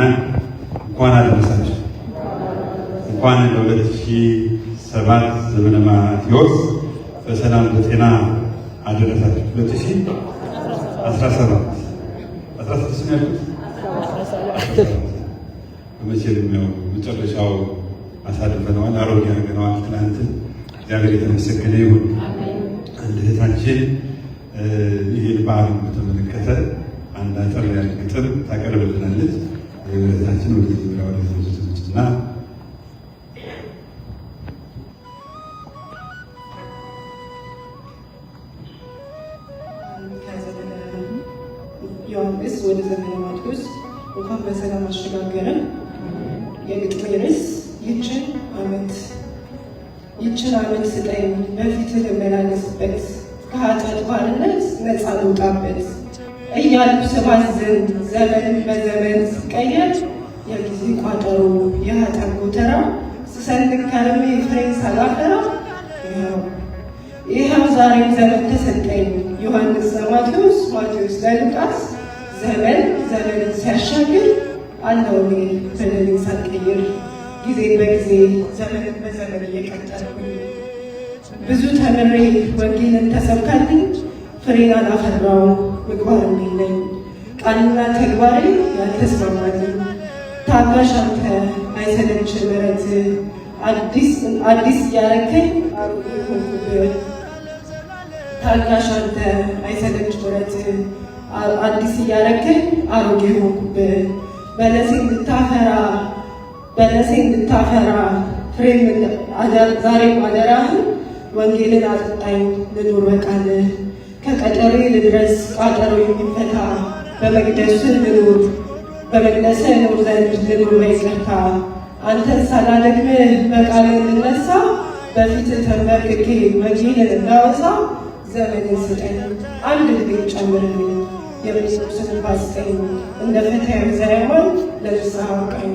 ምዕመናን እንኳን አደረሳችሁ። እንኳን ለ2007 ዘመነ ማቴዎስ በሰላም በጤና አደረሳችሁ። 2017 16 ነው በመቼም ነው መጨረሻው አሳልፈነዋል፣ አሮጌ አድርገነዋል። ትናንትን እግዚአብሔር የተመሰገነ ይሁን። አንድ እህታችን ይህን በዓሉን በተመለከተ አንድ አጠር ያለ ግጥም ታቀርብልናለች። እህታችን ወደ ዙሪያ ወደ ዝግጅትና ዮሐንስ ወደ ዘመነ ማቴዎስ እንኳን በሰላም አሸጋገረን። የግጥሜ ርዕስ ይችን ዓመት ስጠኝ በፊትህ ልመላለስበት፣ ከኃጢአት ባርነት ነፃ ልውጣበት እያልኩ ስባዝን ዘመን በዘመን ሲቀየር የጊዜ ቋጠሮ የኃጢአት ጎተራ ስሰንቅ ከርሜ ፍሬን ሳላፈራ ይኸው ዛሬም ዘመን ተሰጠኝ። ዮሐንስ ለማቴዎስ ማቴዎስ ለሉቃስ ዘመንን ሲያሻግር አለው እኔ በደሌን ሳልቀይር ጊዜ በጊዜ ዘመንን በዘመን እየቀጠልኩኝ ብዙ ተምሬ ወንጌልን ተሰብካልኝ ፍሬን አላፈራው ምግባር የለኝ ቃልና ተግባሬ ያልተስማማልኝ ታጋሽ አንተ አይሰለች ምሕረት አዲስ እያረከኝ አሮጌ ሆንኩብህ ታጋሽ አንተ አይሰለች ምሕረት አዲስ እያረከኝ አሮጌ ሆንኩብህ በለሴ እንድታፈራ ፍሬም ዛሬም አደራህን ወንጌልን አጥጣኝ ልኑር በቃልህ ከቀጠሮ ልድረስ ቋጠሮ የሚፈታ በመቅደስህ ልኑር በመቅደስህ እኖር ዘንድ ልኑር በይቅርታ አንተን ሳላደክምህ በቃልህ ልነሳ በፊትህ ተንበርክኬ ወንጌልን እንዳወሳ ዘመንን ስጠኝ አንድ ዕድሜ ጨምርልኝ የኢየሱስን ባስጠኝ እንደ ፈታዬ ዘሪማን ለንስሐ አብቃኝ።